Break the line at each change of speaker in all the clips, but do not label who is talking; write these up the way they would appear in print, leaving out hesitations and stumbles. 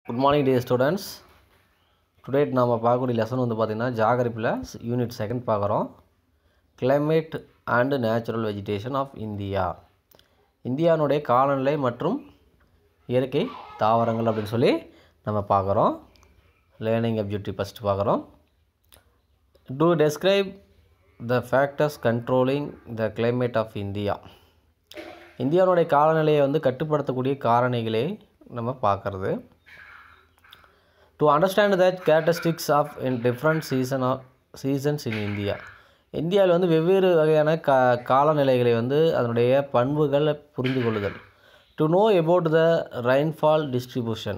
Good morning டே students. Today நாம் பார்க்கக்கூடிய lesson வந்து பார்த்திங்கன்னா ஜாகிரபி ப்ளஸ் யூனிட் 2 பார்க்குறோம். Climate and natural vegetation of India. இந்தியாவுடைய காலநிலை மற்றும் இயற்கை தாவரங்கள் அப்படின்னு சொல்லி நம்ம பார்க்குறோம். லேர்னிங் அப்ஜெக்டிவ் ஃபஸ்ட்டு பார்க்குறோம். To describe the factors controlling the climate of India. இந்தியாவுடைய காலநிலையை வந்து கட்டுப்படுத்தக்கூடிய காரணிகளை நம்ம பார்க்குறது. To understand the characteristics of in different seasons in India. இந்தியாவில் வந்து வெவ்வேறு வகையான காலநிலைகளை வந்து அதனுடைய பண்புகளை புரிந்து கொள்ளுதல். To know about the rainfall distribution.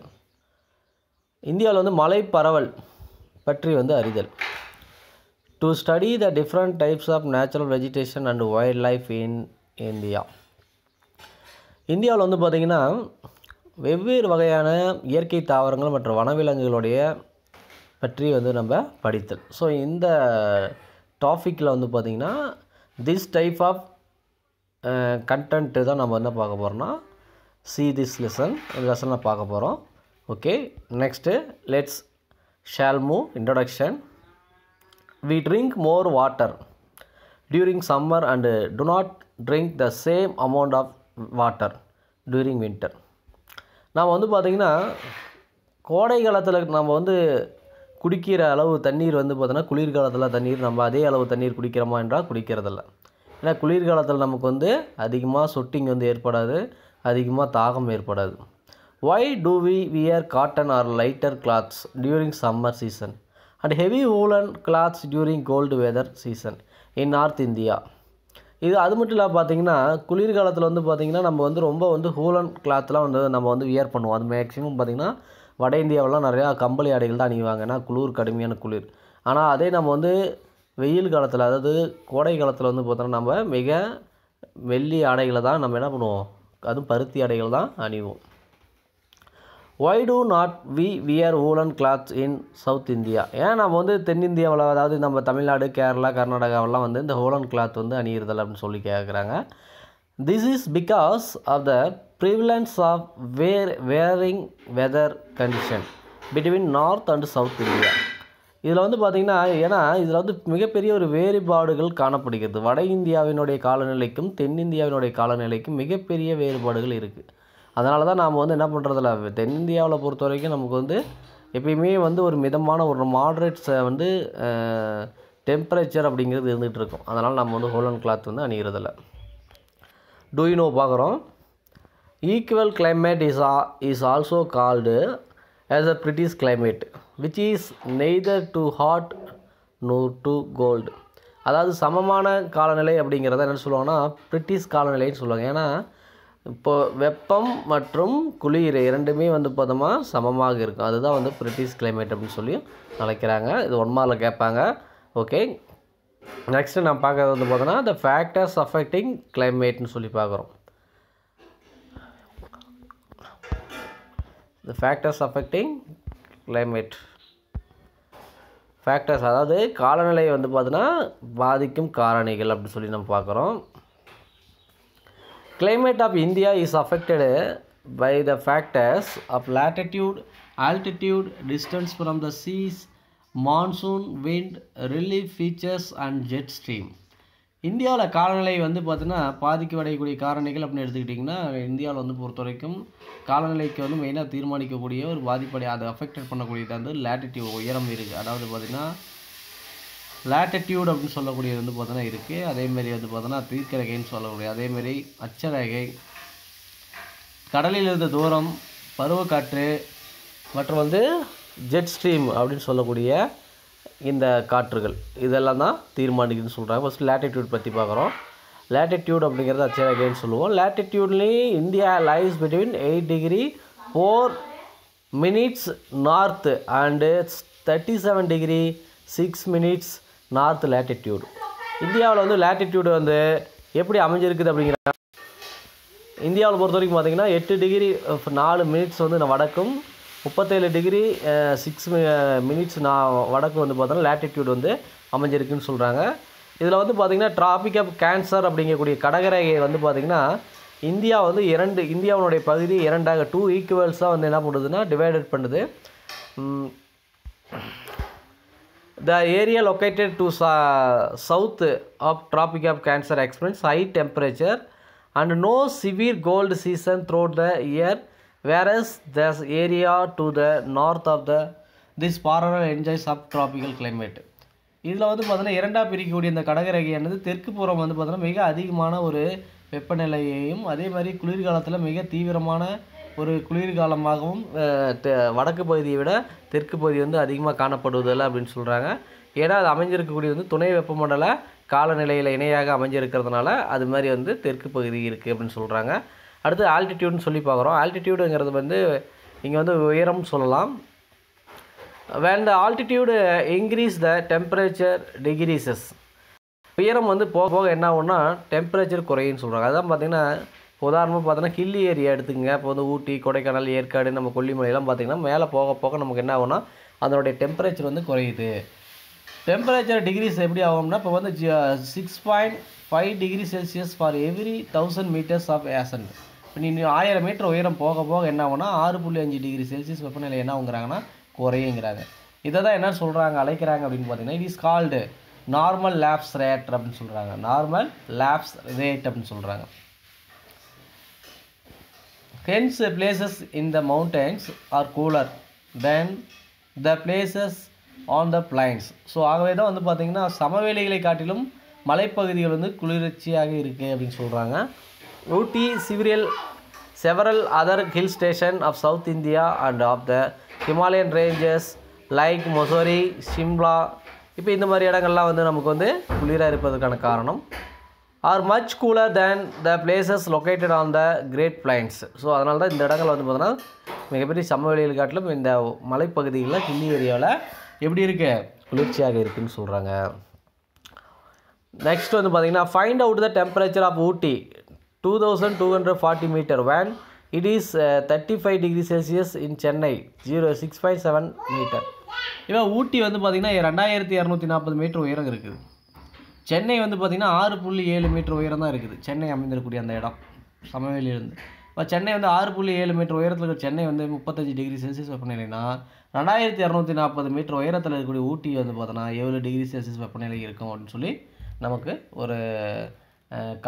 இந்தியாவில் வந்து மழை பரவல் பற்றி வந்து அறிதல். To study the different types of natural vegetation and wildlife in India. இந்தியாவில் வந்து பார்த்திங்கன்னா வெவ்வேறு வகையான இயற்கை தாவரங்கள் மற்றும் வனவிலங்குகளுடைய பற்றி வந்து நம்ம படித்தல். ஸோ இந்த டாப்பிக்கில் வந்து பார்த்திங்கன்னா திஸ் டைப் ஆஃப் கண்டென்ட்டு தான் நம்ம என்ன பார்க்க போகிறோம்னா திஸ் லெசனில் பார்க்க போகிறோம். Okay, next let's shall move. Introduction. We drink more water during summer and to not drink the same amount of water during winter. நாம் வந்து பார்த்திங்கன்னா கோடை காலத்தில் நம்ம வந்து குடிக்கிற அளவு தண்ணீர் வந்து பார்த்திங்கன்னா குளிர்காலத்தில் தண்ணீர் நம்ம அதே அளவு தண்ணீர் குடிக்கிறோமா என்றால் குடிக்கிறதில்ல. ஏன்னா குளிர்காலத்தில் நமக்கு வந்து அதிகமாக சொட்டிங் வந்து ஏற்படாது, அதிகமாக தாகம் ஏற்படாது. Why do we wear cotton or lighter cloths during summer season and heavy woolen cloths during cold weather season in North India? இது அது மட்டும் இல்லாமல் பார்த்திங்கன்னா குளிர்காலத்தில் வந்து பார்த்திங்கன்னா நம்ம வந்து ரொம்ப வந்து ஹூலன் கிளாத்லாம் வந்து நம்ம வந்து வியர் பண்ணுவோம். அது மேக்ஸிமம் பார்த்திங்கன்னா வட இந்தியாவெலாம் நிறையா கம்பளி ஆடைகள் தான் அணிவாங்க, ஏன்னா குளிர் கடுமையான குளிர். ஆனால் அதே நம்ம வந்து வெயில் காலத்தில், அதாவது கோடை காலத்தில் வந்து பார்த்தோன்னா நம்ம மிக மெல்லிய ஆடைகளை தான் நம்ம என்ன பண்ணுவோம், அதுவும் பருத்தி ஆடைகள் தான் அணிவோம். Why do not we wear woolen cloths in South India? ஏன் நம்ம வந்து தென்னிந்தியாவில், அதாவது நம்ம தமிழ்நாடு, கேரளா, கர்நாடகாவெல்லாம் வந்து இந்த ஹூலன் கிளாத் வந்து அணியிறதில்ல அப்படின்னு சொல்லி கேட்குறாங்க. This is because of the prevalence of varying weather condition between North and South India. இதில் வந்து பார்த்திங்கன்னா ஏன்னா இதில் வந்து மிகப்பெரிய ஒரு வேறுபாடுகள் காணப்படுகிறது. வட இந்தியாவினுடைய காலநிலைக்கும் தென்னிந்தியாவினுடைய காலநிலைக்கும் மிகப்பெரிய வேறுபாடுகள் இருக்குது. அதனால தான் நாம் வந்து என்ன பண்ணுறதில்ல, தென்னிந்தியாவில் பொறுத்த வரைக்கும் நமக்கு வந்து எப்பயுமே வந்து ஒரு மிதமான ஒரு மாட்ரேட்ஸ் வந்து டெம்பரேச்சர் அப்படிங்கிறது இருந்துகிட்டு இருக்கும். அதனால் நம்ம வந்து ஹூலன் கிளாத் வந்து அணிகிறதில்ல. டூ யூ நோ பார்க்குறோம். Equal climate is also called as a British climate which is neither too hot nor too cold. அதாவது சமமான காலநிலை அப்படிங்கிறத என்ன சொல்லுவாங்கன்னா பிரிட்டிஷ் காலநிலைன்னு சொல்லுவாங்க. ஏன்னா இப்போது வெப்பம் மற்றும் குளிர் இரண்டுமே வந்து பார்த்தோமா சமமாக இருக்கும். அதுதான் வந்து பிரிட்டிஷ் கிளைமேட் அப்படின்னு சொல்லி அழைக்கிறாங்க. இது 1 மார்க்கில் கேட்பாங்க. ஓகே, நெக்ஸ்ட்டு நான் பார்க்குறது வந்து பார்த்தோன்னா த ஃபேக்டர்ஸ் அஃபெக்டிங் கிளைமேட்னு சொல்லி பார்க்குறோம். The factors affecting climate. Factors அதாவது காலநிலையை வந்து பார்த்தோன்னா பாதிக்கும் காரணிகள் அப்படின்னு சொல்லி நம்ம பார்க்குறோம். Climate of India is affected by the factors of latitude, altitude, distance from the seas, monsoon, wind, relief features and jet stream. இந்தியாவில் காலநிலை வந்து பார்த்தீங்கன்னா பாதிக்கக்கூடிய காரணிகள் அப்படின்னு எடுத்துக்கிட்டிங்கன்னா இந்தியாவில் வந்து பொறுத்த வரைக்கும் காலநிலைக்கு வந்து மெயினாக தீர்மானிக்கக்கூடிய ஒரு பாதிப்படை அதை அஃபெக்டட் பண்ணக்கூடியது வந்து லேட்டிடியூட் உயரம் இருக்குது. அதாவது பார்த்திங்கன்னா லேட்டிடியூட் அப்படின்னு சொல்லக்கூடியது வந்து பார்த்தோன்னா இருக்குது. அதேமாரி வந்து பார்த்தோன்னா தீர்க்கரேகைன்னு சொல்லக்கூடிய, அதேமாரி அச்சரேகை, கடலில் இருந்த தூரம், பருவக்காற்று மற்றும் வந்து ஜெட் ஸ்ட்ரீம் அப்படின்னு சொல்லக்கூடிய இந்த காற்றுகள் இதெல்லாம் தான் தீர்மானிக்குதுன்னு சொல்கிறாங்க. ஃபஸ்ட்டு லேட்டிடியூட் பற்றி பார்க்குறோம். லேட்டிடியூட் அப்படிங்கிறது அச்சரேகைன்னு சொல்லுவோம். லேட்டிடியூட்லேயே India lies between 8 degree 4 minutes north and 37 degree 6 minutes north latitude. இந்தியாவில் வந்து லேட்டிடியூடு வந்து எப்படி அமைஞ்சிருக்குது அப்படிங்கிற இந்தியாவில் பொறுத்த வரைக்கும் பார்த்திங்கன்னா 8 degree 4 minutes வந்து வடக்கும், 37 degree 6 minutes வடக்கு வந்து பார்த்தோன்னா லேட்டிடியூடு வந்து அமைஞ்சிருக்குன்னு சொல்கிறாங்க. இதில் வந்து பார்த்திங்கன்னா டிராபிக் ஆஃப் கேன்சர் அப்படிங்கக்கூடிய கடகரேகை வந்து பார்த்திங்கன்னா இந்தியா வந்து இந்தியாவுடைய பகுதி இரண்டாக 2 ஈக்குவல்ஸாக வந்து என்ன பண்ணுதுன்னா டிவைடட் பண்ணுது. The area located to south of Tropic of Cancer experiences high temperature and no severe cold season throughout the year, whereas the area to the north of this parallel enjoys subtropical climate. இதில் வந்து பார்த்தீங்கன்னா இரண்டாக பிரிக்கக்கூடிய இந்த கடகரேகையானது தெற்கு புறம் வந்து பார்த்தீங்கன்னா மிக அதிகமான ஒரு வெப்பநிலையையும் அதே மாதிரி குளிர்காலத்தில் மிக தீவிரமான ஒரு குளிர்காலமாகவும் வடக்கு பகுதியை விட தெற்கு பகுதி வந்து அதிகமாக காணப்படுவதில்லை அப்படின்னு சொல்கிறாங்க. ஏன்னா அது அமைஞ்சிருக்கக்கூடிய வந்து துணை வெப்பமண்டல காலநிலையில் இணையாக அமைஞ்சிருக்கிறதுனால அது மாதிரி வந்து தெற்கு பகுதி இருக்குது அப்படின்னு சொல்கிறாங்க. அடுத்து ஆல்டிடியூட்னு சொல்லி பார்க்குறோம். ஆல்டிடியூடுங்கிறது வந்து இங்கே வந்து உயரம் சொல்லலாம். when the altitude increase the temperature decreases. உயரம் வந்து போக போக என்ன ஆகும்னா டெம்பரேச்சர் குறையுன்னு சொல்கிறாங்க. அதான் பார்த்திங்கன்னா உதாரணமாக பார்த்தோன்னா ஹில்லி ஏரியா எடுத்துக்கங்க. இப்போ வந்து ஊட்டி, கொடைக்கானல், ஏற்காடு, நம்ம கொல்லிமலையெல்லாம் பார்த்திங்கன்னா மேலே போக போக நமக்கு என்ன ஆகும்னா அதனுடைய டெம்பரேச்சர் வந்து குறையுது. டெம்பரேச்சர் டிகிரிஸ் எப்படி ஆகும்னா இப்போ வந்து 6.5 degree Celsius for every 1000 metres of ascent. இப்போ நீ 1000 மீட்டர் உயரம் போக போக என்ன ஆகும்னா 6.5 டிகிரி செல்சியஸ் வெப்பநிலை என்ன ஆகுங்கிறாங்கன்னா குறையுங்கிறாங்க. இதை தான் என்ன சொல்கிறாங்க அழைக்கிறாங்க அப்படின்னு பார்த்தீங்கன்னா it is called normal labs rate அப்படின்னு சொல்கிறாங்க. நார்மல் லேப்ஸ் ரேட் அப்படின்னு சொல்கிறாங்க. Hence places in the mountains are cooler than the places on the plains. So ஆகவே தான் வந்து பார்த்திங்கன்னா சமவெளிகளை காட்டிலும் மலைப்பகுதிகள் வந்து குளிர்ச்சியாக இருக்குது அப்படின்னு சொல்கிறாங்க. ஊட்டி, several other hill station of South India and of the Himalayan ranges like Mussoorie, Shimla, இப்போ இந்த மாதிரி இடங்கள்லாம் வந்து நமக்கு வந்து குளிராக இருப்பதற்கான காரணம் are much cooler than the places located on the Great Plains. So அதனால தான் இந்த இடங்கள் வந்து பார்த்தோன்னா மிகப்பெரிய சமவெளியில் காட்டிலும் இந்த மலைப்பகுதிகளில் ஹில்லி ஏரியாவில் எப்படி இருக்கு குளிர்ச்சியாக இருக்குதுன்னு சொல்கிறாங்க. நெக்ஸ்ட் வந்து பார்த்திங்கன்னா find out the temperature of Ooty 2240 metre when it is 35 degree Celsius in Chennai 6.7 metre. இப்போ ஊட்டி வந்து பார்த்திங்கன்னா 2240 மீட்டர் உயரம் இருக்குது. சென்னை வந்து பார்த்திங்கன்னா 6.7 மீட்டர் உயரம் தான் இருக்குது. சென்னை அமைந்திருக்கக்கூடிய அந்த இடம் சமவெளியிலிருந்து இப்போ சென்னை வந்து 6.7 மீட்டர் உயரத்தில் இருக்கிற சென்னை வந்து 35 டிகிரி செல்சியஸ் வெப்பநிலைனா 2240 மீட்டர் உயரத்தில் இருக்கக்கூடிய ஊட்டி வந்து பார்த்தோன்னா எவ்வளோ டிகிரி செல்சியஸ் வெப்பநிலை இருக்கும் அப்படின்னு சொல்லி நமக்கு ஒரு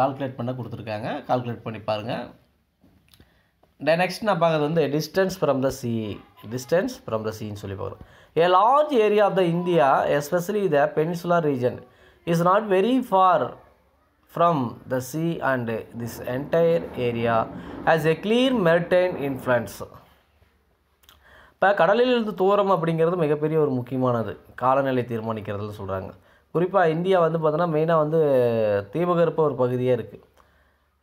கால்குலேட் பண்ண கொடுத்துருக்காங்க. கால்குலேட் பண்ணி பாருங்கள். நெக்ஸ்ட் நான் பார்க்குறது வந்து டிஸ்டன்ஸ் ஃப்ரம் த சீன்னு சொல்லி பார்க்குறோம். A large area of the India, especially the peninsular region, is not very far from the sea and this entire area has a clear maritime influence. இப்போ கடலிலிருந்து தூரம் அப்படிங்கிறது மிகப்பெரிய ஒரு முக்கியமானது காலநிலை தீர்மானிக்கிறதுன்னு சொல்கிறாங்க. குறிப்பாக இந்தியா வந்து பார்த்தோன்னா மெயினாக வந்து தீபகற்ப ஒரு பகுதியாக இருக்குது.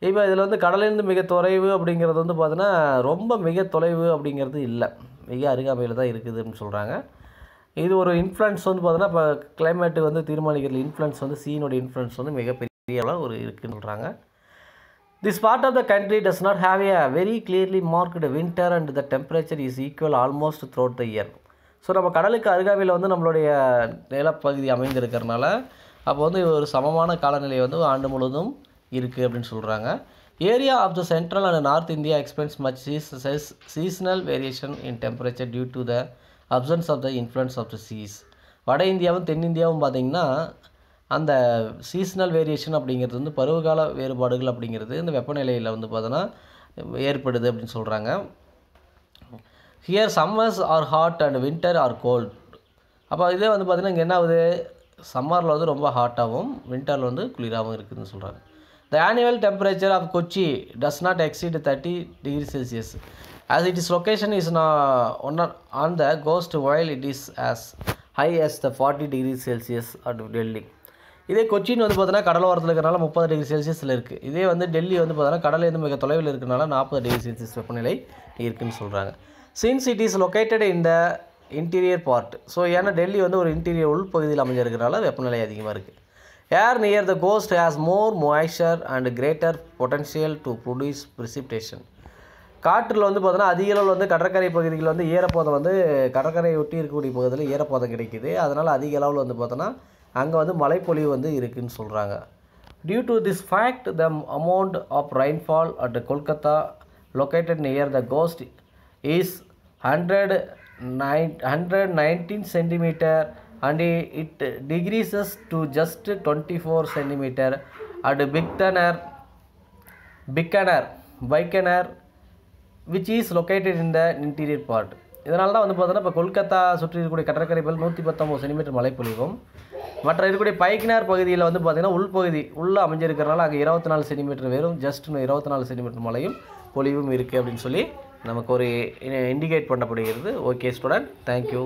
இப்போ இதில் வந்து கடலிலிருந்து மிக தொலைவு அப்படிங்கிறது வந்து பார்த்தோன்னா ரொம்ப மிக தொலைவு அப்படிங்கிறது இல்லை, மிக அருகாமையில் தான் இருக்குதுன்னு சொல்கிறாங்க. இது ஒரு இன்ஃப்ளூயன்ஸ் வந்து பார்த்தோன்னா இப்போ கிளைமேட்டு வந்து தீர்மானிக்கிறது இன்ஃப்ளூயன்ஸ் வந்து சீனோட இன்ஃப்ளூயன்ஸ் வந்து மிகப்பெரிய அளவு ஒரு இருக்குதுன்னு சொல்கிறாங்க. This part of the country does not have a very clearly marked winter and the temperature is equal almost throughout the year. So நம்ம கடலுக்கு அருகாமையில் வந்து நம்மளுடைய நிலப்பகுதி அமைந்திருக்கிறதுனால அப்போ வந்து ஒரு சமமான காலநிலை வந்து ஆண்டு முழுவதும் இருக்குது அப்படின்னு சொல்கிறாங்க. Area of the central and north India experience much seasonal variation in temperature due to the absence of the influence of the seas. வட இந்தியாவும் தென்னிந்தியாவும் பார்த்திங்கன்னா அந்த சீசனல் வேரியேஷன் அப்படிங்கிறது வந்து பருவகால வேறுபாடுகள் அப்படிங்கிறது இந்த வெப்பநிலையில் வந்து பார்த்தோன்னா ஏற்படுது அப்படின்னு சொல்கிறாங்க. Here summers are hot and winter are cold. அப்போ இதே வந்து பார்த்திங்கன்னா இங்கே என்ன ஆகுது, சம்மரில் வந்து ரொம்ப ஹாட்டாகவும் வின்டரில் வந்து குளிராகவும் இருக்குதுன்னு சொல்கிறாங்க. The annual temperature of Kochi does not exceed 30 degree Celsius as its location is on the coast while it is as high as the 40 degree Celsius at Delhi. இதே கொச்சின் வந்து பார்த்தோன்னா கடலோரத்தில் இருக்கிறனால 30 டிகிரி செல்சியஸில் இருக்குது. இதே வந்து டெல்லி வந்து பார்த்தோன்னா கடலேருந்து மிக தொலைவில் இருக்கிறனால 40 டிகிரி செல்சியஸ் வெப்பநிலை இருக்குதுன்னு சொல்கிறாங்க. Since it is located in the interior part. So ஏன்னா டெல்லி வந்து ஒரு இன்டீரியர் உள்பகுதியில் அமைஞ்சிருக்கிறனால வெப்பநிலை அதிகமாக இருக்குது. Air near the coast has more moisture and greater potential to produce precipitation. காற்றில் வந்து பார்த்தோன்னா அதிக அளவில் வந்து கடற்கரை பகுதிகளில் வந்து ஈரப்பதம் வந்து கடற்கரையை ஒட்டி இருக்கக்கூடிய பகுதியில் ஈரப்பதம் கிடைக்குது. அதனால் அதிக அளவில் வந்து பார்த்தோன்னா அங்கே வந்து மழைப்பொழிவு வந்து இருக்குதுன்னு சொல்கிறாங்க. Due to this fact, the amount of rainfall at Kolkata, located near the coast, is 119 centimeter, and it decreases to just 24 centimeter at Bikaner, which is located in the interior part. இதனால தான் வந்து பார்த்தோன்னா இப்போ கொல்கத்தா சுற்றி இருக்கக்கூடிய கடற்கரைகள் 119 centimetre மழை பொழிவும், மற்ற இருக்கக்கூடிய பைக்கினார் பகுதியில் வந்து பார்த்திங்கன்னா உள்பகுதி உள்ளே அமைஞ்சிருக்கிறனால அங்கே 24 சென்டிமீட்டர் வெறும் ஜஸ்ட் 24 சென்டிமீட்டர் மழையும் பொழிவும் இருக்குது அப்படின்னு சொல்லி நமக்கு ஒரு இண்டிகேட் பண்ணப்படுகிறது. Okay student, thank you.